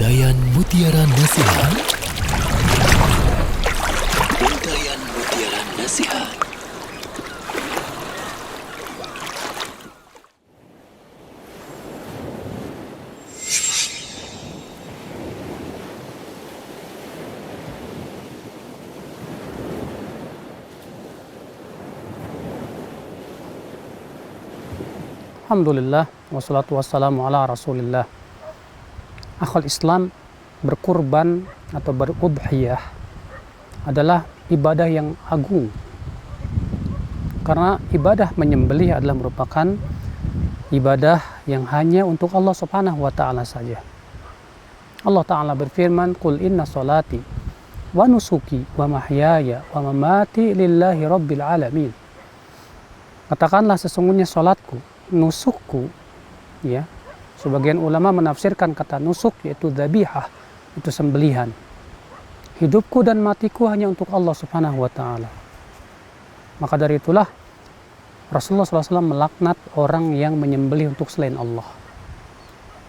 Untayan Mutiara Nasihat. Untayan Mutiara Nasihat. Alhamdulillah, wassalatu wassalamu ala rasulillah. Akhul Islam, berkurban atau berudhiyah adalah ibadah yang agung. Karena ibadah menyembelih adalah merupakan ibadah yang hanya untuk Allah subhanahu wa ta'ala saja. Allah ta'ala berfirman, Qul inna salati wa nusuki wa mahyaya wa mamati lillahi rabbil alamin. Katakanlah sesungguhnya salatku, nusukku, ya. Sebagian ulama menafsirkan kata nusuk yaitu dzabihah, itu sembelihan. Hidupku dan matiku hanya untuk Allah Subhanahu wa taala. Maka dari itulah Rasulullah SAW melaknat orang yang menyembelih untuk selain Allah.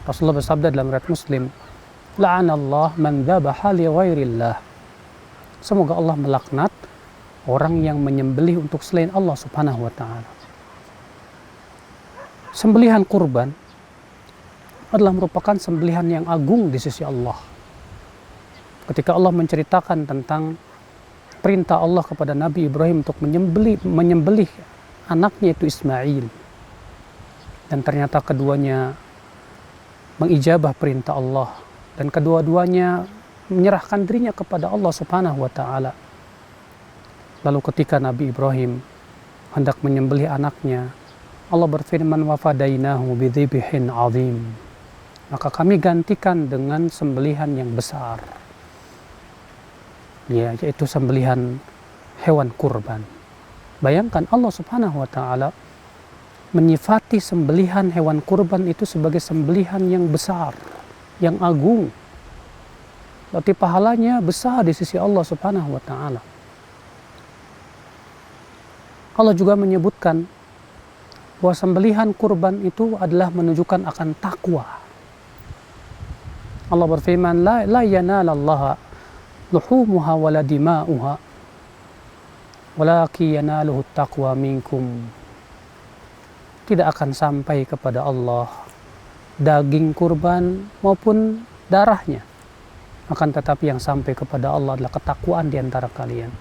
Rasulullah bersabda dalam riwayat Muslim, la'anallah man dzabaha li ghairillah. Semoga Allah melaknat orang yang menyembelih untuk selain Allah Subhanahu wa taala. Sembelihan kurban adalah merupakan sembelihan yang agung di sisi Allah. Ketika Allah menceritakan tentang perintah Allah kepada Nabi Ibrahim untuk menyembelih anaknya itu Ismail, dan ternyata keduanya mengijabah perintah Allah dan kedua-duanya menyerahkan dirinya kepada Allah Subhanahu wa taala. Lalu ketika Nabi Ibrahim hendak menyembelih anaknya, Allah berfirman, wa fadainahu bidzibhin azim. Maka kami gantikan dengan sembelihan yang besar, ya, yaitu sembelihan hewan kurban. Bayangkan Allah Subhanahu wa taala menyifati sembelihan hewan kurban itu sebagai sembelihan yang besar, yang agung. Berarti pahalanya besar di sisi Allah Subhanahu wa taala. Allah juga menyebutkan bahwa sembelihan kurban itu adalah menunjukkan akan takwa. Allah berfirman, la yanalallaha luhumuha wala dima'uha walakin yanaluhu taqwa minkum. Tidak akan sampai kepada Allah daging kurban maupun darahnya, akan tetapi yang sampai kepada Allah adalah ketakwaan di antara kalian.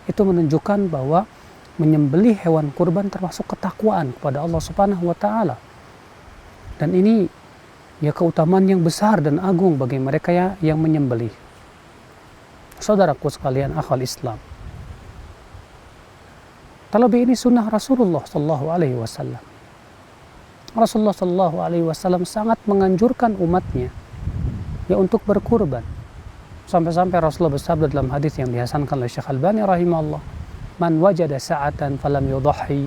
Itu menunjukkan bahwa menyembelih hewan kurban termasuk ketakwaan kepada Allah Subhanahu wa taala. Dan ini ya keutamaan yang besar dan agung bagi mereka yang menyembelih. Saudaraku sekalian, akhwal Islam, terlebih ini sunnah Rasulullah sallallahu alaihi wasallam. Rasulullah sallallahu alaihi wasallam sangat menganjurkan umatnya ya untuk berkurban. Sampai-sampai Rasulullah bersabda dalam hadis yang dihasankan oleh Syekh Albani rahimahullah, man wajada sa'atan falam yudhhi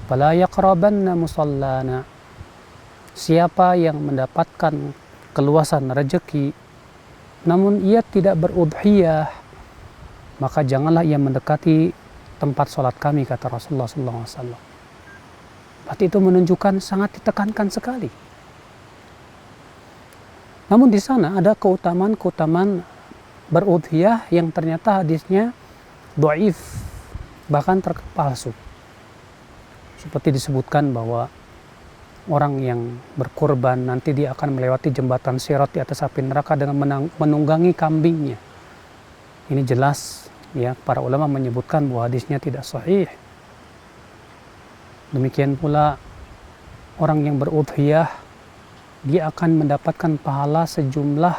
fala yaqrabanna musallana. Siapa yang mendapatkan keluasan rezeki namun ia tidak berudhiyah, maka janganlah ia mendekati tempat sholat kami, kata Rasulullah SAW. Berarti itu menunjukkan sangat ditekankan sekali. Namun di sana ada keutamaan-keutamaan berudhiyah yang ternyata hadisnya dhaif, bahkan terpalsu. Seperti disebutkan bahwa orang yang berkorban nanti dia akan melewati jembatan Sirat di atas api neraka dengan menunggangi kambingnya. Ini jelas ya, para ulama menyebutkan bahwa hadisnya tidak sahih. Demikian pula orang yang berudhiyah, dia akan mendapatkan pahala sejumlah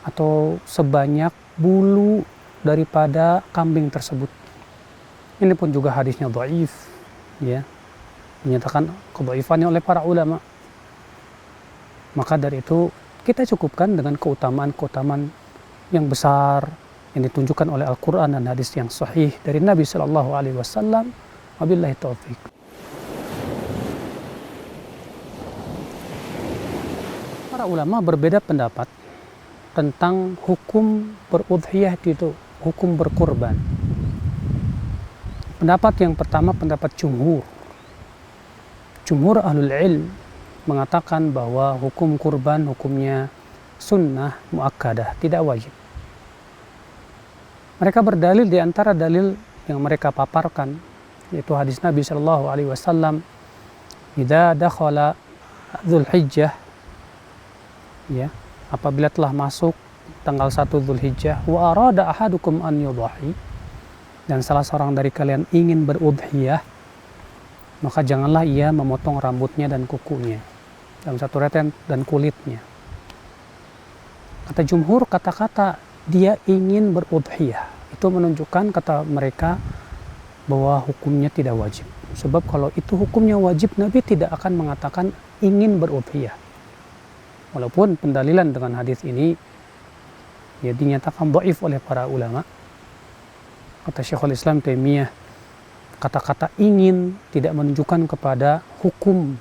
atau sebanyak bulu daripada kambing tersebut. Ini pun juga hadisnya dhaif, ya, dinyatakan kedhaifannya oleh para ulama. Maka dari itu kita cukupkan dengan keutamaan-keutamaan yang besar yang ditunjukkan oleh Al-Quran dan hadis yang sahih dari Nabi Sallallahu Alaihi Wasallam. Wabillahi taufiq. Para ulama berbeda pendapat tentang hukum berudhiyah itu, hukum berkurban. Pendapat yang pertama pendapat jumhur ahlul ilm mengatakan bahwa hukum kurban hukumnya sunnah muakkadah, tidak wajib. Mereka berdalil di antara dalil yang mereka paparkan, yaitu hadis Nabi Shallallahu Alaihi Wasallam, "Idza dakhala Dzulhijjah," ya, apabila telah masuk tanggal 1 Dzulhijjah, "wa arada ahadukum an yudhahi," dan salah seorang dari kalian ingin berudhiyah, maka janganlah ia memotong rambutnya dan kukunya, dalam satu riwayat dan kulitnya. Kata jumhur, kata-kata dia ingin berudhiyah itu menunjukkan, kata mereka, bahwa hukumnya tidak wajib. Sebab kalau itu hukumnya wajib, Nabi tidak akan mengatakan ingin berudhiyah. Walaupun pendalilan dengan hadis ini ya dinyatakan dhaif oleh para ulama. Kata Syekhul Islam Taimiyah, kata-kata ingin tidak menunjukkan kepada hukum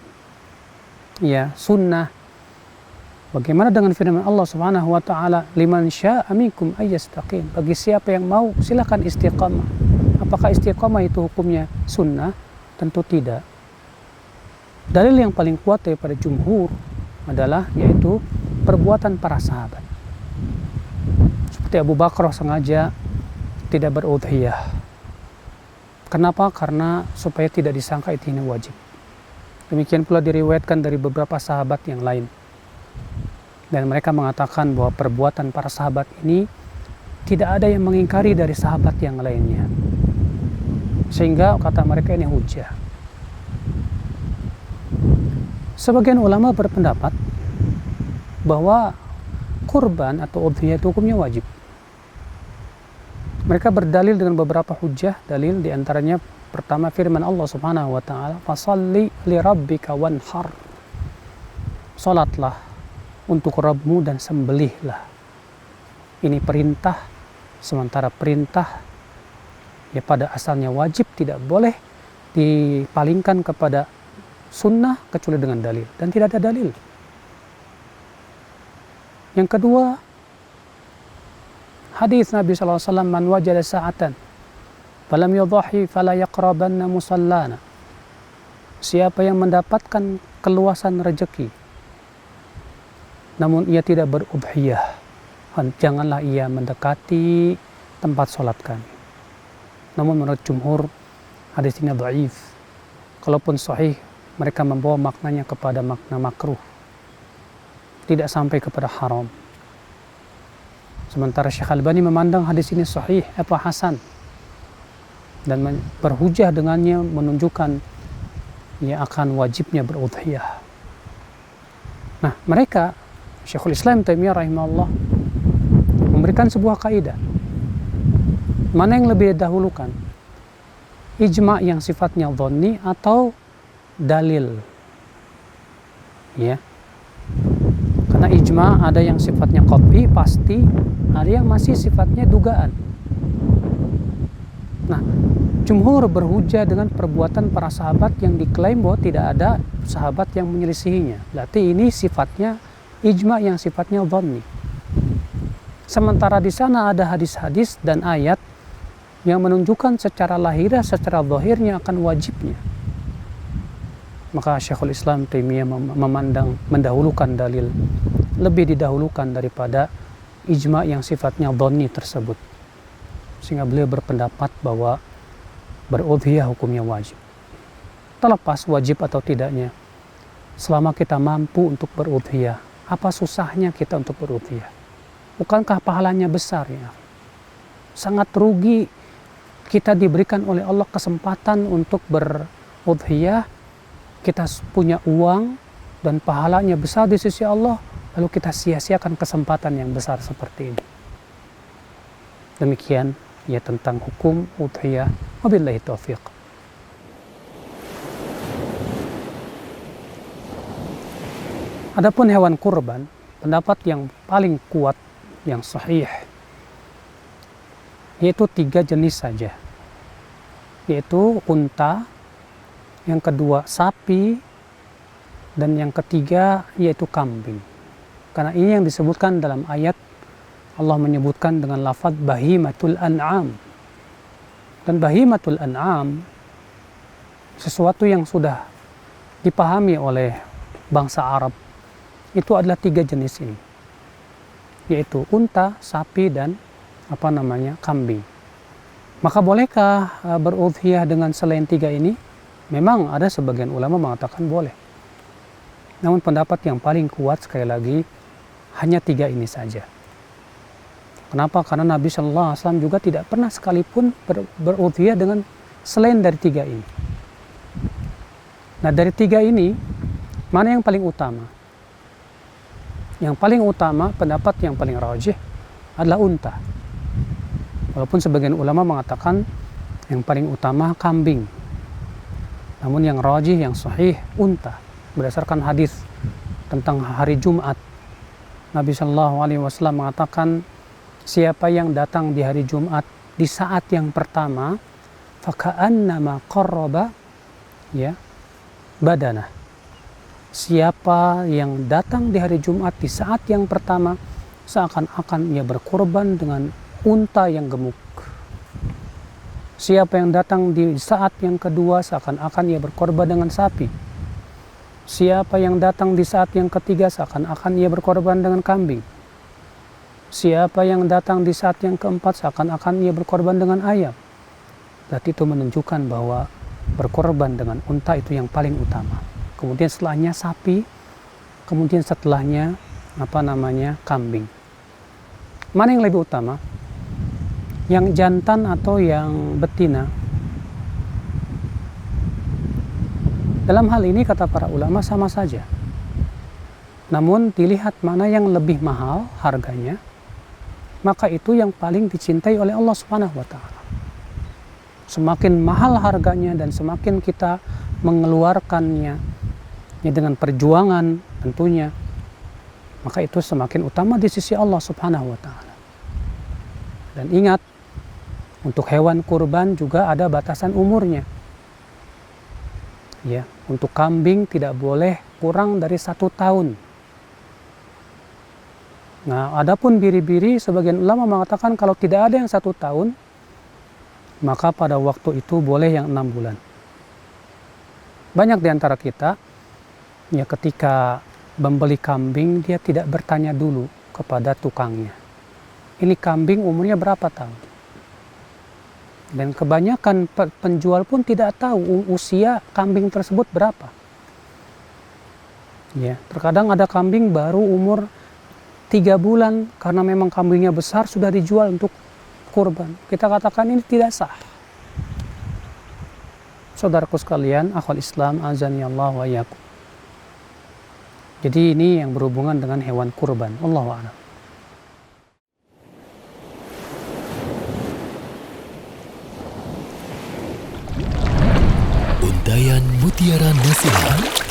ya sunnah. Bagaimana dengan firman Allah Subhanahu wa taala, "Liman syaa'a minkum ayyastaqim." Bagi siapa yang mau, silakan istiqamah. Apakah istiqamah itu hukumnya sunnah? Tentu tidak. Dalil yang paling kuat daripada jumhur adalah yaitu perbuatan para sahabat. Seperti Abu Bakar sengaja tidak berudhiyah. Kenapa? Karena supaya tidak disangka itu ini wajib. Demikian pula diriwayatkan dari beberapa sahabat yang lain. Dan mereka mengatakan bahwa perbuatan para sahabat ini tidak ada yang mengingkari dari sahabat yang lainnya. Sehingga kata mereka ini hujjah. Sebagian ulama berpendapat bahwa kurban atau udhiyah itu hukumnya wajib. Mereka berdalil dengan beberapa hujjah. Dalil diantaranya pertama firman Allah Subhanahu wa taala, "Fashalli li rabbika wanhar." Salatlah untuk Rabbmu dan sembelihlah. Ini perintah, sementara perintah ya pada asalnya wajib, tidak boleh dipalingkan kepada sunnah kecuali dengan dalil, dan tidak ada dalil. Yang kedua, hadis Nabi SAW, "Man wajada sa'atan falam yudhahi fala yaqrabanna musallana." Siapa yang mendapatkan keluasan rezeki namun ia tidak berudhiyah, janganlah ia mendekati tempat sholat kami. Namun menurut jumhur, hadis ini dhaif. Kalaupun sahih, mereka membawa maknanya kepada makna makruh, tidak sampai kepada haram. Sementara Syekh Albani memandang hadis ini sahih atau hasan, dan berhujah dengannya menunjukkan ia akan wajibnya berudhiyah. Nah, mereka, Syekhul Islam Taimiyah rahimahullah, memberikan sebuah kaidah. Mana yang lebih didahulukan? Ijma' yang sifatnya dhanni atau dalil? Ya. Karena ijma' ada yang sifatnya qat'i, pasti, ada yang masih sifatnya dugaan. Nah, jumhur berhujah dengan perbuatan para sahabat yang diklaim bahwa tidak ada sahabat yang menyelisihinya. Berarti ini sifatnya ijma' yang sifatnya dhanni. Sementara di sana ada hadis-hadis dan ayat yang menunjukkan secara lahiriah, secara zahirnya akan wajibnya. Maka Syekhul Islam Taimiyah memandang mendahulukan dalil, lebih didahulukan daripada ijma' yang sifatnya dhanni tersebut. Sehingga beliau berpendapat bahwa berudhiyah hukumnya wajib. Terlepas wajib atau tidaknya, selama kita mampu untuk berudhiyah, apa susahnya kita untuk berudhiyah? Bukankah pahalanya besar ya? Sangat rugi kita diberikan oleh Allah kesempatan untuk berudhiyah, kita punya uang dan pahalanya besar di sisi Allah, lalu kita sia-siakan kesempatan yang besar seperti ini. Demikian ya tentang hukum udhiyah. Wabillahi taufiq. Adapun hewan kurban, pendapat yang paling kuat, yang sahih, yaitu 3 jenis saja, yaitu unta, yang kedua sapi, dan yang ketiga yaitu kambing. Karena ini yang disebutkan dalam ayat, Allah menyebutkan dengan lafaz bahimatul an'am. Dan bahimatul an'am sesuatu yang sudah dipahami oleh bangsa Arab, itu adalah 3 jenis ini. yaitu unta, sapi, dan kambing. Maka bolehkah berudhiyah dengan selain 3 ini? Memang ada sebagian ulama mengatakan boleh. Namun pendapat yang paling kuat sekali lagi hanya 3 ini saja. Kenapa? Karena Nabi Shallallahu Alaihi Wasallam juga tidak pernah sekalipun berudhiyah dengan selain dari 3 ini. Nah, dari 3 ini mana yang paling utama? Yang paling utama, pendapat yang paling rajih adalah unta. Walaupun sebagian ulama mengatakan yang paling utama kambing. Namun yang rajih, yang sahih, unta. Berdasarkan hadis tentang hari Jumat, Nabi Shallallahu Alaihi Wasallam mengatakan, siapa yang datang di hari Jumat di saat yang pertama, faka'annama qarraba badanah. Siapa yang datang di hari Jumat di saat yang pertama, seakan-akan ia berkorban dengan unta yang gemuk. Siapa yang datang di saat yang kedua, seakan-akan ia berkorban dengan sapi. Siapa yang datang di saat yang ketiga, seakan-akan ia berkorban dengan kambing. Siapa yang datang di saat yang keempat, seakan-akan ia berkorban dengan ayam. Berarti itu menunjukkan bahwa berkorban dengan unta itu yang paling utama. Kemudian setelahnya sapi, kemudian setelahnya kambing. Mana yang lebih utama? Yang jantan atau yang betina? Dalam hal ini kata para ulama sama saja. Namun dilihat mana yang lebih mahal harganya, maka itu yang paling dicintai oleh Allah Subhanahu wa taala. Semakin mahal harganya dan semakin kita mengeluarkannya dengan perjuangan tentunya, maka itu semakin utama di sisi Allah Subhanahu wa taala. Dan ingat, untuk hewan kurban juga ada batasan umurnya. Ya, untuk kambing tidak boleh kurang dari 1 tahun. Nah, adapun biri-biri, sebagian ulama mengatakan kalau tidak ada yang 1 tahun, maka pada waktu itu boleh yang 6 bulan. Banyak di antara kita, ya ketika membeli kambing, dia tidak bertanya dulu kepada tukangnya, ini kambing umurnya berapa tahun? Dan kebanyakan penjual pun tidak tahu usia kambing tersebut berapa. Ya, terkadang ada kambing baru umur 3 bulan, karena memang kambingnya besar sudah dijual untuk kurban. Kita katakan ini tidak sah. Saudaraku sekalian, akhwal Islam, azani Allah wa iyyakum. Jadi ini yang berhubungan dengan hewan kurban. Wallahu a'lam. Untayan mutiara nasihat.